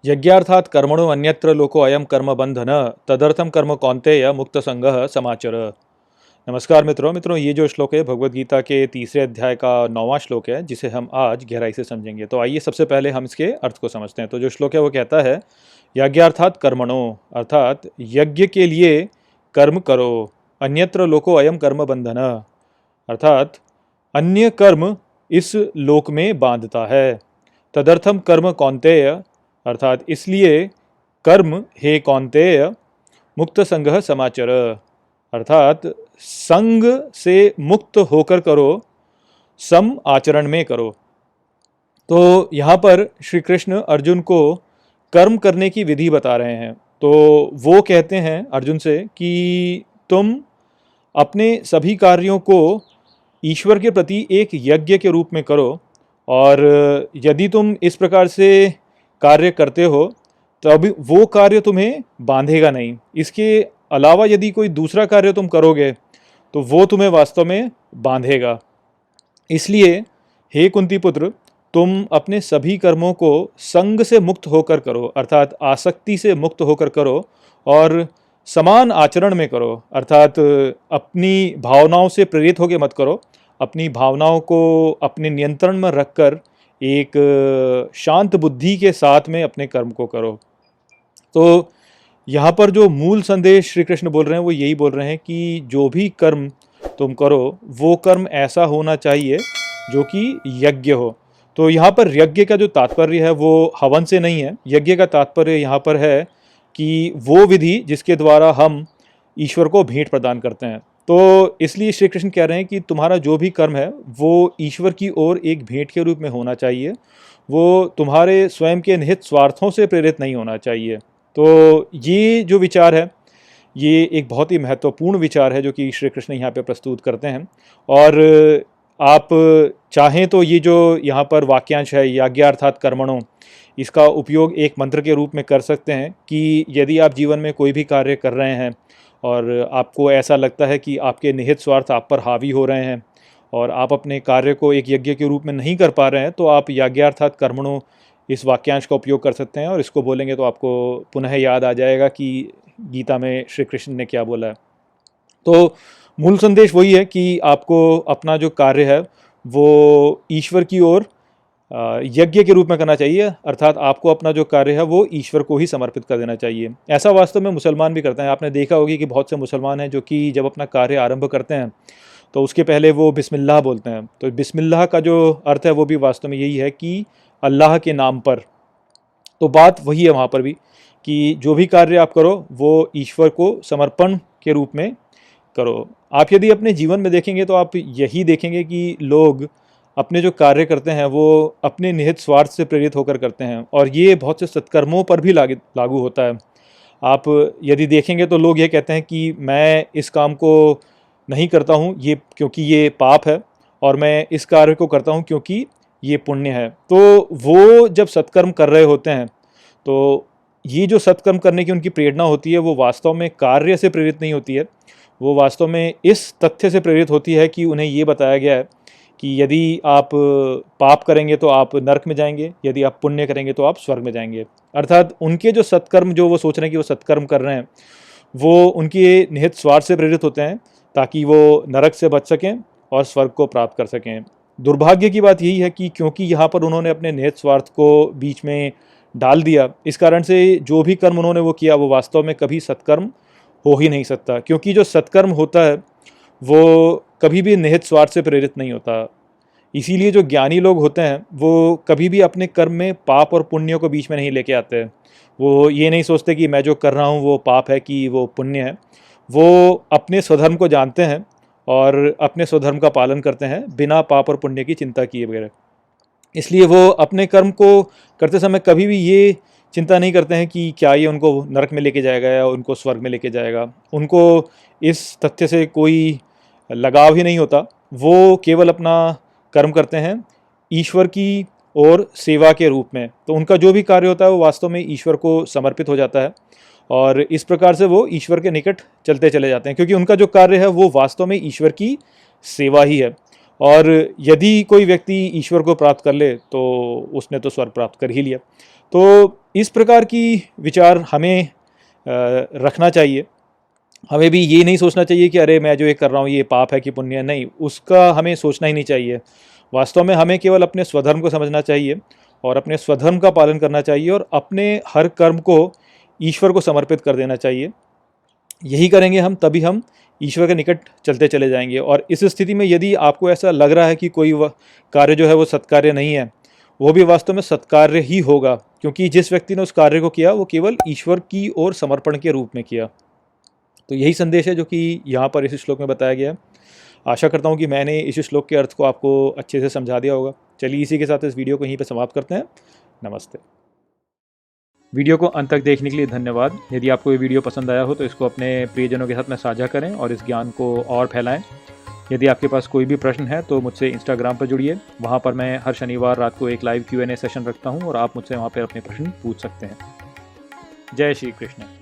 यज्ञार्थात् कर्मणो अन्यत्र लोको अयम कर्म बंधन तदर्थम कर्म कौन्तेय मुक्त संगः समाचर। नमस्कार मित्रों, ये जो श्लोक है भगवद गीता के तीसरे अध्याय का 9वां श्लोक है, जिसे हम आज गहराई से समझेंगे। तो आइए सबसे पहले हम इसके अर्थ को समझते हैं। तो जो श्लोक है वो कहता है, यज्ञार्थात् कर्मणो, अर्थात यज्ञ के लिए कर्म करो, अन्यत्र लोको अयम कर्म बंधन, अर्थात अन्य कर्म इस लोक में बांधता है। तदर्थम कर्म कौन्तेय, अर्थात इसलिए कर्म हे कौन्तेय मुक्त संगः समाचर, अर्थात संग से मुक्त होकर करो, सम आचरण में करो। तो यहाँ पर श्री कृष्ण अर्जुन को कर्म करने की विधि बता रहे हैं। तो वो कहते हैं अर्जुन से कि तुम अपने सभी कार्यों को ईश्वर के प्रति एक यज्ञ के रूप में करो, और यदि तुम इस प्रकार से कार्य करते हो तो अभी वो कार्य तुम्हें बांधेगा नहीं। इसके अलावा यदि कोई दूसरा कार्य तुम करोगे तो वो तुम्हें वास्तव में बांधेगा। इसलिए हे कुंती पुत्र, तुम अपने सभी कर्मों को संग से मुक्त होकर करो, अर्थात आसक्ति से मुक्त होकर करो, और समान आचरण में करो, अर्थात अपनी भावनाओं से प्रेरित होकर मत करो। अपनी भावनाओं को अपने नियंत्रण में रखकर एक शांत बुद्धि के साथ में अपने कर्म को करो। तो यहाँ पर जो मूल संदेश श्री कृष्ण बोल रहे हैं वो यही बोल रहे हैं कि जो भी कर्म तुम करो वो कर्म ऐसा होना चाहिए जो कि यज्ञ हो। तो यहाँ पर यज्ञ का जो तात्पर्य है वो हवन से नहीं है। यज्ञ का तात्पर्य यहाँ पर है कि वो विधि जिसके द्वारा हम ईश्वर को भेंट प्रदान करते हैं। तो इसलिए श्री कृष्ण कह रहे हैं कि तुम्हारा जो भी कर्म है वो ईश्वर की ओर एक भेंट के रूप में होना चाहिए, वो तुम्हारे स्वयं के निहित स्वार्थों से प्रेरित नहीं होना चाहिए। तो ये जो विचार है ये एक बहुत ही महत्वपूर्ण विचार है जो कि श्री कृष्ण यहाँ पे प्रस्तुत करते हैं। और आप चाहें तो ये जो यहाँ पर वाक्यांश है यज्ञार्थात् कर्मणो, इसका उपयोग एक मंत्र के रूप में कर सकते हैं कि यदि आप जीवन में कोई भी कार्य कर रहे हैं और आपको ऐसा लगता है कि आपके निहित स्वार्थ आप पर हावी हो रहे हैं और आप अपने कार्य को एक यज्ञ के रूप में नहीं कर पा रहे हैं, तो आप यज्ञार्थात् कर्मणो इस वाक्यांश का उपयोग कर सकते हैं। और इसको बोलेंगे तो आपको पुनः याद आ जाएगा कि गीता में श्री कृष्ण ने क्या बोला है। तो मूल संदेश वही है कि आपको अपना जो कार्य है वो ईश्वर की ओर यज्ञ के रूप में करना चाहिए, अर्थात आपको अपना जो कार्य है वो ईश्वर को ही समर्पित कर देना चाहिए। ऐसा वास्तव में मुसलमान भी करते हैं। आपने देखा होगी कि बहुत से मुसलमान हैं जो कि जब अपना कार्य आरंभ करते हैं तो उसके पहले वो बिस्मिल्लाह बोलते हैं। तो बिस्मिल्लाह का जो अर्थ है वो भी वास्तव में यही है कि अल्लाह के नाम पर। तो बात वही है वहाँ पर भी कि जो भी कार्य आप करो वो ईश्वर को समर्पण के रूप में करो। आप यदि अपने जीवन में देखेंगे तो आप यही देखेंगे कि लोग अपने जो कार्य करते हैं वो अपने निहित स्वार्थ से प्रेरित होकर करते हैं, और ये बहुत से सत्कर्मों पर भी लागू होता है। आप यदि देखेंगे तो लोग ये कहते हैं कि मैं इस काम को नहीं करता हूँ ये क्योंकि ये पाप है, और मैं इस कार्य को करता हूँ क्योंकि ये पुण्य है। तो वो जब सत्कर्म कर रहे होते हैं तो ये जो सत्कर्म करने की उनकी प्रेरणा होती है वो वास्तव में कार्य से प्रेरित नहीं होती है, वो वास्तव में इस तथ्य से प्रेरित होती है कि उन्हें ये बताया गया है कि यदि आप पाप करेंगे तो आप नरक में जाएंगे, यदि आप पुण्य करेंगे तो आप स्वर्ग में जाएंगे। अर्थात उनके जो सत्कर्म जो वो सोच रहे हैं कि वो सत्कर्म कर रहे हैं वो उनके निहित स्वार्थ से प्रेरित होते हैं ताकि वो नरक से बच सकें और स्वर्ग को प्राप्त कर सकें। दुर्भाग्य की बात यही है कि क्योंकि यहाँ पर उन्होंने अपने निहित स्वार्थ को बीच में डाल दिया, इस कारण से जो भी कर्म उन्होंने वो किया वो वास्तव में कभी सत्कर्म हो ही नहीं सकता। क्योंकि जो सत्कर्म होता है वो कभी भी निहित स्वार्थ से प्रेरित नहीं होता। इसीलिए जो ज्ञानी लोग होते हैं वो कभी भी अपने कर्म में पाप और पुण्य को बीच में नहीं लेके आते हैं। वो ये नहीं सोचते कि मैं जो कर रहा हूँ वो पाप है कि वो पुण्य है। वो अपने स्वधर्म को जानते हैं और अपने स्वधर्म का पालन करते हैं बिना पाप और पुण्य की चिंता किए बगैर। इसलिए वो अपने कर्म को करते समय कभी भी ये चिंता नहीं करते हैं कि क्या ये उनको नरक में लेके जाएगा या उनको स्वर्ग में लेके जाएगा। उनको इस तथ्य से कोई लगाव ही नहीं होता। वो केवल अपना कर्म करते हैं ईश्वर की और सेवा के रूप में। तो उनका जो भी कार्य होता है वो वास्तव में ईश्वर को समर्पित हो जाता है, और इस प्रकार से वो ईश्वर के निकट चलते चले जाते हैं क्योंकि उनका जो कार्य है वो वास्तव में ईश्वर की सेवा ही है। और यदि कोई व्यक्ति ईश्वर को प्राप्त कर ले तो उसने तो स्वर्ग प्राप्त कर ही लिया। तो इस प्रकार की विचार हमें रखना चाहिए। हमें भी ये नहीं सोचना चाहिए कि अरे मैं जो ये कर रहा हूँ ये पाप है कि पुण्य है, नहीं, उसका हमें सोचना ही नहीं चाहिए। वास्तव में हमें केवल अपने स्वधर्म को समझना चाहिए और अपने स्वधर्म का पालन करना चाहिए और अपने हर कर्म को ईश्वर को समर्पित कर देना चाहिए। यही करेंगे हम, तभी हम ईश्वर के निकट चलते चले जाएंगे। और इस स्थिति में यदि आपको ऐसा लग रहा है कि कोई कार्य जो है वो सत्कार्य नहीं है, वो भी वास्तव में सत्कार्य ही होगा, क्योंकि जिस व्यक्ति ने उस कार्य को किया वो केवल ईश्वर की ओर समर्पण के रूप में किया। तो यही संदेश है जो कि यहाँ पर इस श्लोक में बताया गया है। आशा करता हूँ कि मैंने इस श्लोक के अर्थ को आपको अच्छे से समझा दिया होगा। चलिए इसी के साथ इस वीडियो को यहीं पर समाप्त करते हैं। नमस्ते। वीडियो को अंत तक देखने के लिए धन्यवाद। यदि आपको ये वीडियो पसंद आया हो तो इसको अपने प्रियजनों के साथ में साझा करें और इस ज्ञान को और फैलाएं। यदि आपके पास कोई भी प्रश्न है तो मुझसे इंस्टाग्राम पर जुड़िए। वहाँ पर मैं हर शनिवार रात को एक लाइव Q&A सेशन रखता हूँ और आप मुझसे वहाँ पर अपने प्रश्न पूछ सकते हैं। जय श्री कृष्ण।